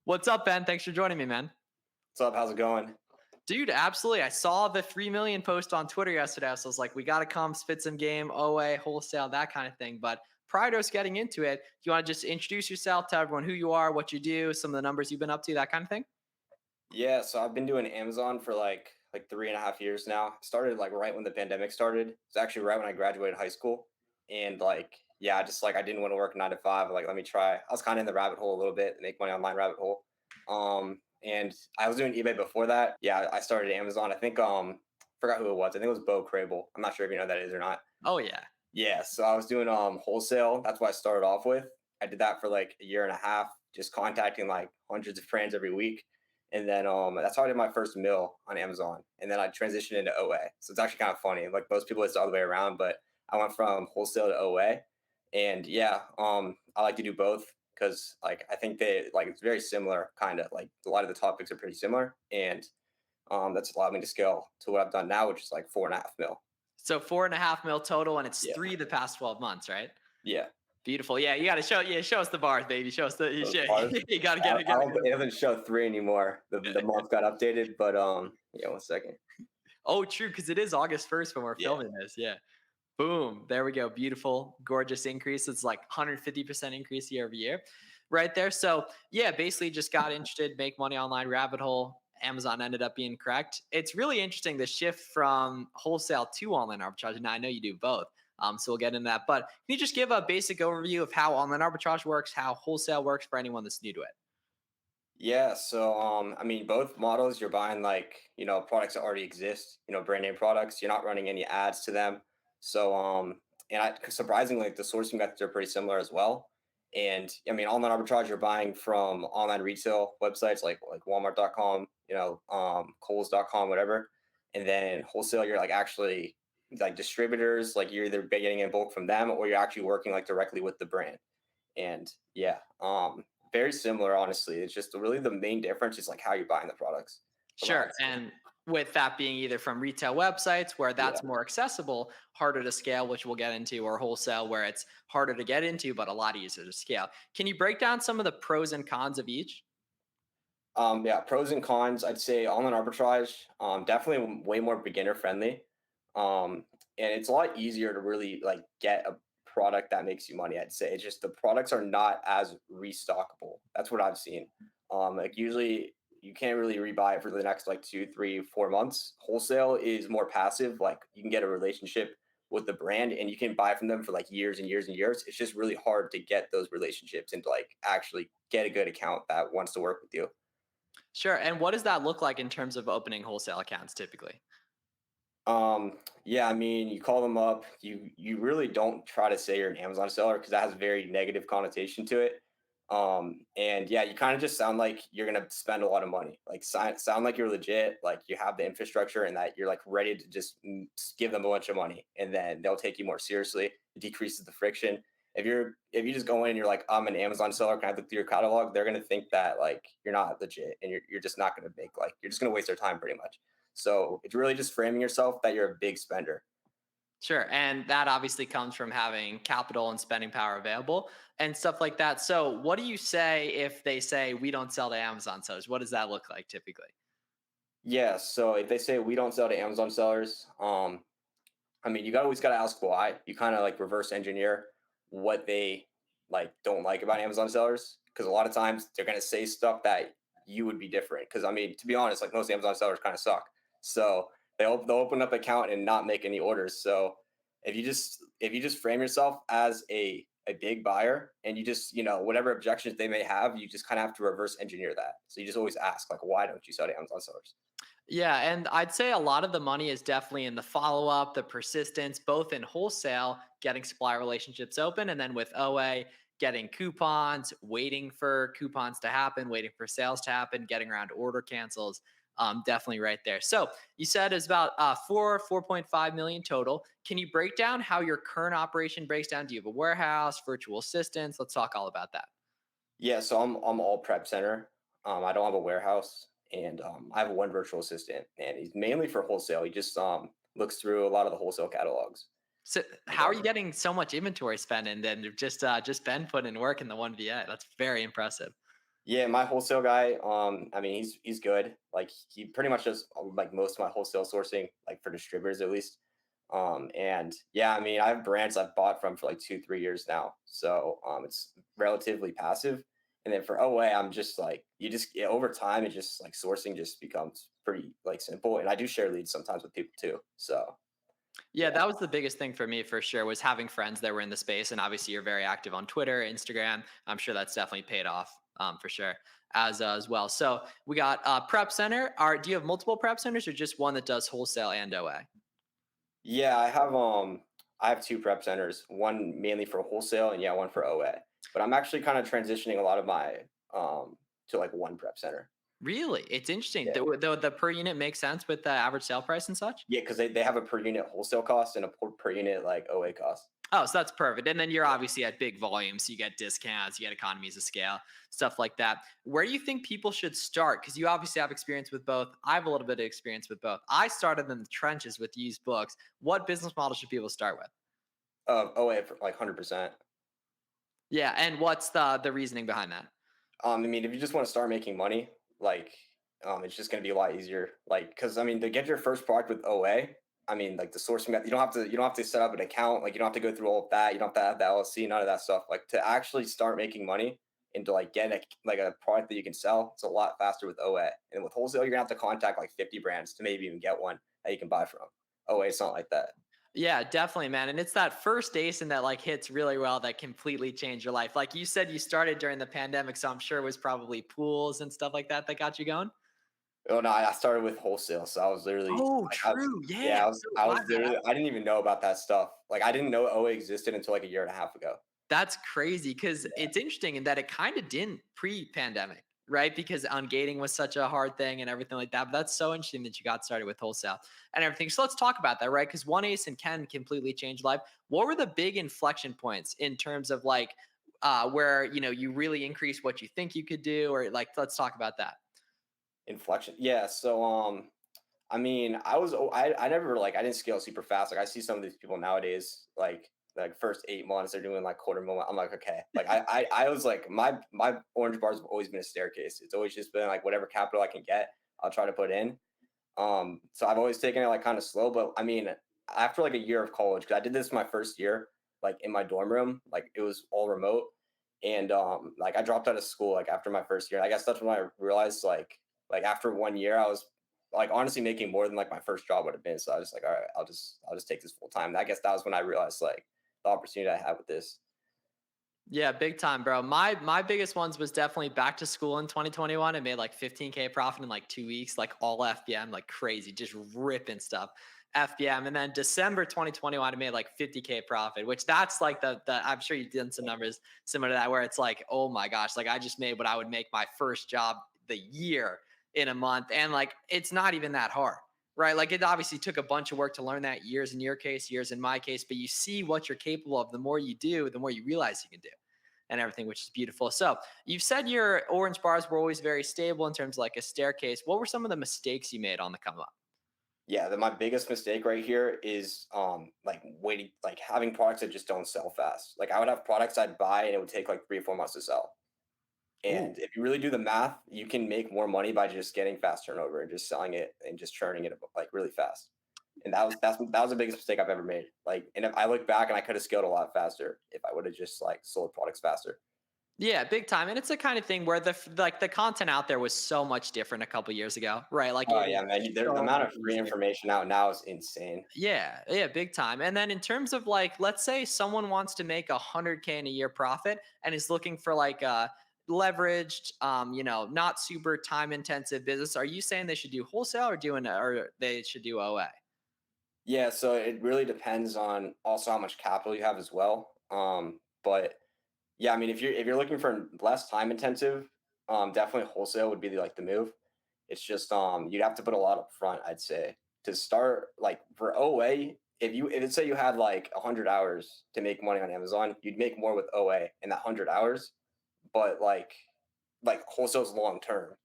What's up, Ben? Thanks for joining me, man. What's up? How's it going? Dude, absolutely. I saw the 3 million post on Twitter yesterday. So I was like, we got to come spit some game, OA, wholesale, that kind of thing. But prior to us getting into it, do you want to just introduce yourself, tell everyone who you are, what you do, some of the numbers you've been up to, that kind of thing? Yeah, so I've been doing Amazon for like 3.5 years now. Started like right when the pandemic started. It's actually right when I graduated high school. And yeah, I didn't want to work 9 to 5. Like, let me try. I was kind of in the rabbit hole a little bit, the make money online rabbit hole. And I was doing eBay before that. Yeah, I started Amazon. I think forgot who it was. I think it was Bo Crable. I'm not sure if you know who that is or not. Oh, yeah. Yeah, so I was doing wholesale. That's what I started off with. I did that for like a year and a half, just contacting like hundreds of brands every week. And then that's how I did my first mill on Amazon. And then I transitioned into OA. So it's actually kind of funny. Like most people, it's the other way around, but I went from wholesale to OA. And yeah, I like to do both because like I think they like it's very similar, kind of like a lot of the topics are pretty similar. And that's allowed me to scale to what I've done now, which is like 4.5 mil. So 4.5 mil total, and it's Yeah. three the past 12 months, right? Yeah. Beautiful. Yeah, you got to show us the bars, baby. Show us the, Those bars. you got to I, get I it. don't, it doesn't show 3 anymore. The month got updated, but yeah, 1 second. Oh, true, because it is August 1st when we're Yeah, filming this. Yeah. Boom. There we go. Beautiful, gorgeous increase. It's like 150% increase year over year right there. So, yeah, basically just got interested, make money online rabbit hole. Amazon ended up being correct. It's really interesting the shift from wholesale to online arbitrage. And I know you do both. So we'll get into that. But can you just give a basic overview of how online arbitrage works, how wholesale works for anyone that's new to it? yeah. So I mean, both models you're buying products that already exist. Brand name products. You're not running any ads to them. So surprisingly, the sourcing methods are pretty similar as well. And I mean, online arbitrage you're buying from online retail websites like Walmart.com, Kohl's.com, whatever. And then wholesale, you're like actually like distributors, like you're either getting in bulk from them or you're actually working like directly with the brand. And yeah, very similar, honestly. It's just really the main difference is like how you're buying the products. From what Sure. I've seen. And with that being either from retail websites where Yeah. that's more accessible, harder to scale, which we'll get into, or wholesale where it's harder to get into, but a lot easier to scale. Can you break down some of the pros and cons of each? Yeah, pros and cons. I'd say online arbitrage, definitely way more beginner friendly. And it's a lot easier to really like get a product that makes you money. I'd say it's just the products are not as restockable. That's what I've seen. Like usually you can't really rebuy it for the next like 2, 3, 4 months. Wholesale is more passive. Like you can get a relationship with the brand and you can buy from them for like years and years and years. It's just really hard to get those relationships and to like actually get a good account that wants to work with you. Sure. And what does that look like in terms of opening wholesale accounts typically? Yeah, I mean, you call them up. You really don't try to say you're an Amazon seller because that has a very negative connotation to it. And yeah, you kind of just sound like you're gonna spend a lot of money. Like sound like you're legit, like you have the infrastructure and that you're like ready to just give them a bunch of money, and then they'll take you more seriously. It decreases the friction. If you just go in and you're like, I'm an Amazon seller, can I look through your catalog? They're gonna think that like you're not legit and you're just not gonna make like you're just gonna waste their time pretty much. So it's really just framing yourself that you're a big spender. Sure. And that obviously comes from having capital and spending power available and stuff like that. So, what do you say if they say we don't sell to Amazon sellers? What does that look like typically? Yeah. So if they say we don't sell to Amazon sellers, I mean, always got to ask why. You kind of like reverse engineer what they like don't like about Amazon sellers because a lot of times they're gonna say stuff that you would be different. Because I mean, to be honest, like most Amazon sellers kind of suck. So they'll open up an account and not make any orders. So if you just frame yourself as a big buyer and you just whatever objections they may have, you just kind of have to reverse engineer that. So you just always ask like, why don't you sell to Amazon sellers? Yeah, and I'd say a lot of the money is definitely in the follow up, the persistence, both in wholesale, getting supply relationships open, and then with OA, getting coupons, waiting for coupons to happen, waiting for sales to happen, getting around order cancels. Definitely right there. So you said it's about 4.5 million total. Can you break down how your current operation breaks down? Do you have a warehouse, virtual assistants? Let's talk all about that. Yeah, so I'm all prep center. I don't have a warehouse, and I have one virtual assistant, and he's mainly for wholesale. He just looks through a lot of the wholesale catalogs. So And how are you getting so much inventory spent and then just Ben putting in work in the one VA? That's very impressive. Yeah, my wholesale guy, I mean, he's good. Like he pretty much does like most of my wholesale sourcing, like for distributors at least. And yeah, I mean, I have brands I've bought from for like 2, 3 years now, so it's relatively passive. And then for OA, I'm just like you just yeah, over time, it just like sourcing just becomes pretty like simple. And I do share leads sometimes with people too. So Yeah, yeah. that was the biggest thing for me for sure was having friends that were in the space, and obviously you're very active on Twitter, Instagram. I'm sure that's definitely paid off for sure as well. So we got Prep Center. Do you have multiple prep centers or just one that does wholesale and OA? Yeah, I have 2 prep centers, one mainly for wholesale and yeah, one for OA. But I'm actually kind of transitioning a lot of my to like one prep center. Really, it's interesting. Yeah. The per unit makes sense with the average sale price and such. Yeah, because they have a per unit wholesale cost and a per unit like OA cost. Oh, so that's perfect. And then you're Yeah. obviously at big volumes, so you get discounts, you get economies of scale, stuff like that. Where do you think people should start? Because you obviously have experience with both. I have a little bit of experience with both. I started in the trenches with used books. What business model should people start with? OA for like 100%. Yeah, and what's the reasoning behind that? I mean, if you just want to start making money, like, it's just gonna be a lot easier. Like, because I mean, to get your first product with OA, I mean, like the sourcing method, you don't have to set up an account. Like, you don't have to go through all of that. You don't have to have the LLC, none of that stuff. Like, to actually start making money and to like get like a product that you can sell, it's a lot faster with OA. And with wholesale, you're gonna have to contact like 50 brands to maybe even get one that you can buy from. OA, it's not like that. Yeah, definitely, man. And it's that first ASIN that like hits really well that completely changed your life. Like you said, you started during the pandemic, so I'm sure it was probably pools and stuff like that that got you going. Oh no, I started with wholesale, so I was literally Oh, like, I was true. Yeah. yeah, So I my was bad. literally I didn't even know about that stuff. Like I didn't know OA existed until like a year and a half ago. That's crazy because Yeah. it's interesting in that it kind of didn't pre-pandemic, right? Because ungating was such a hard thing and everything like that. But that's so interesting that you got started with wholesale and everything. So let's talk about that, right? Because one ASIN can completely change life. What were the big inflection points in terms of like where you really increase what you think you could do, or like let's talk about that. Inflection. Yeah, so I mean, I never like I didn't scale super fast. Like I see some of these people nowadays, like first 8 months they're doing like quarter million. I'm like, okay. Like I was like my orange bars have always been a staircase. It's always just been like whatever capital I can get, I'll try to put in. So I've always taken it like kind of slow, but I mean, after like a year of college, because I did this my first year, like in my dorm room, like it was all remote, and like I dropped out of school like after my first year. I guess that's when I realized like after 1 year, I was like honestly making more than like my first job would have been. So I was just like, all right, I'll just take this full time. And I guess that was when I realized like the opportunity I had with this. Yeah, big time, bro. My biggest ones was definitely back to school in 2021. I made like 15K profit in like 2 weeks, like all FBM, like crazy, just ripping stuff. FBM. And then December 2021, I made like 50K profit, which that's like the I'm sure you've done some numbers similar to that where it's like, oh my gosh, like I just made what I would make my first job the year in a month. And like it's not even that hard. Right. Like it obviously took a bunch of work to learn that, years in your case, years in my case, but you see what you're capable of. The more you do, the more you realize you can do and everything, which is beautiful. So you've said your orange bars were always very stable in terms of like a staircase. What were some of the mistakes you made on the come up? Yeah, my biggest mistake right here is like waiting like having products that just don't sell fast. Like I would have products I'd buy and it would take like 3 or 4 months to sell. Ooh. And if you really do the math, you can make more money by just getting fast turnover and just selling it and just churning it like really fast. And that was the biggest mistake I've ever made. Like, and if I look back and I could have scaled a lot faster if I would have just like sold products faster. Yeah, big time. And it's the kind of thing where like the content out there was so much different a couple years ago, right? Like Oh it yeah, was man. The so amount much of free easier. information out now is insane. Yeah, yeah, big time. And then in terms of like, let's say someone wants to make 100K in a year profit and is looking for like a leveraged, not super time intensive business. Are you saying they should do wholesale or they should do OA? Yeah, so it really depends on also how much capital you have as well. But yeah, I mean, if you're looking for less time intensive, definitely wholesale would be like the move. It's just you'd have to put a lot up front, I'd say, to start. Like for OA, if it's say you had like 100 hours to make money on Amazon, you'd make more with OA in that 100 hours. But like wholesale's long term.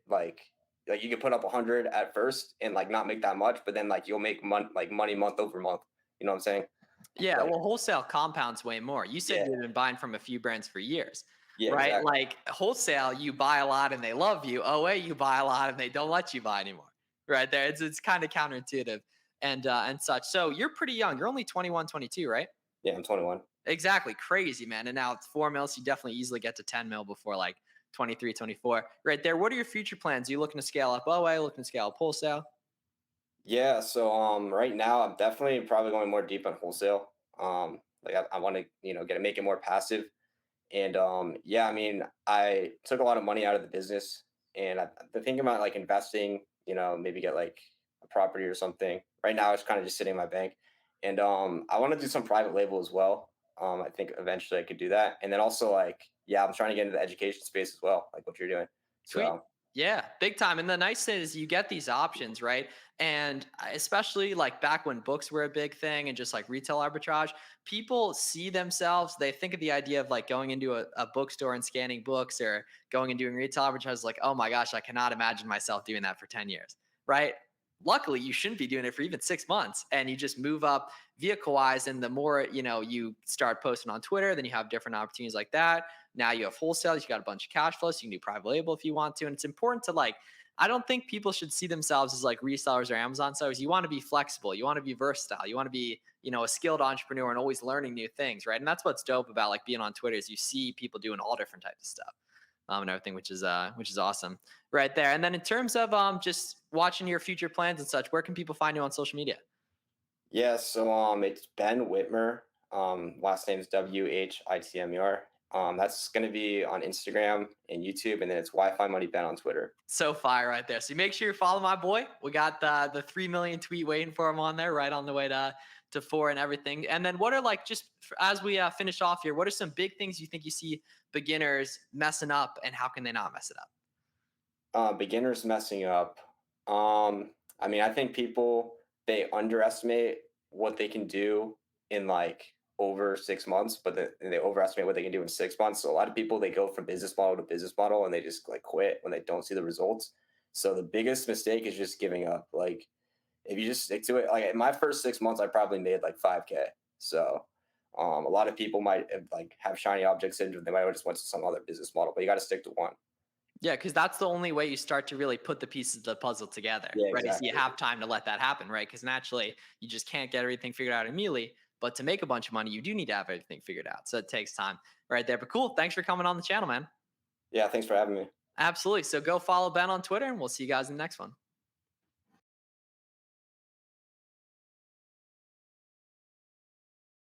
Like like you could put up 100 at first and like not make that much, but then like you'll make money month over month. You know what I'm saying? Yeah, Like well, wholesale compounds way more. You said yeah, you've been buying from a few brands for years. Yeah, right? exactly. Like wholesale, you buy a lot and they love you. OA, you buy a lot and they don't let you buy anymore. Right there. It's kind of counterintuitive and such. So you're pretty young. You're only 21, 22, right? Yeah, I'm 21. Exactly. Crazy, man. And now it's 4 mils. You definitely easily get to 10 mil before like 23, 24. Right there. What are your future plans? Are you looking to scale up OA, looking to scale up wholesale? Yeah, so right now I'm definitely probably going more deep on wholesale. Like I want to, get it make it more passive. And yeah, I mean, I took a lot of money out of the business, and I've been thinking about like investing. Maybe get like a property or something. Right now, it's kind of just sitting in my bank, and I want to do some private label as well. I think eventually I could do that, and then also like, yeah, I'm trying to get into the education space as well, like what you're doing. Sweet. So Yeah, big time. And the nice thing is you get these options, right? And especially like back when books were a big thing and just like retail arbitrage, people see themselves, they think of the idea of like going into a bookstore and scanning books or going and doing retail arbitrage like, oh my gosh, I cannot imagine myself doing that for 10 years, right? Luckily, you shouldn't be doing it for even 6 months and you just move up vehicle wise. And the more, you start posting on Twitter, then you have different opportunities like that. Now you have wholesale, you got a bunch of cash flow, so you can do private label if you want to. And it's important to like, I don't think people should see themselves as like resellers or Amazon sellers. You want to be flexible, you want to be versatile, you want to be, a skilled entrepreneur and always learning new things, right? And that's what's dope about like being on Twitter is you see people doing all different types of stuff. And everything, which is awesome, right there. And then in terms of just watching your future plans and such, where can people find you on social media? yeah, so it's Ben Whitmer. Last name is Whitmer. That's gonna be on Instagram and YouTube, and then it's Wi-Fi Money Ben on Twitter. So fire right there. So make sure you follow my boy. We got the 3 million tweet waiting for him on there, right on the way to four and everything. And then what are like just as we finish off here, what are some big things you think you see beginners messing up, and how can they not mess it up? Beginners messing up. I mean, I think people they underestimate what they can do in like over 6 months, but they overestimate what they can do in 6 months. So a lot of people they go from business model to business model and they just like quit when they don't see the results. So the biggest mistake is just giving up. Like if you just stick to it, like in my first 6 months, I probably made like 5K. So a lot of people might have shiny object syndrome. They might have just went to some other business model, but you got to stick to one. Yeah, because that's the only way you start to really put the pieces of the puzzle together, Yeah, right? Is you exactly. have time to let that happen, right? Because naturally, you just can't get everything figured out immediately. But to make a bunch of money, you do need to have everything figured out. So it takes time right there. But cool. Thanks for coming on the channel, man. Yeah, thanks for having me. Absolutely. So go follow Ben on Twitter, and we'll see you guys in the next one.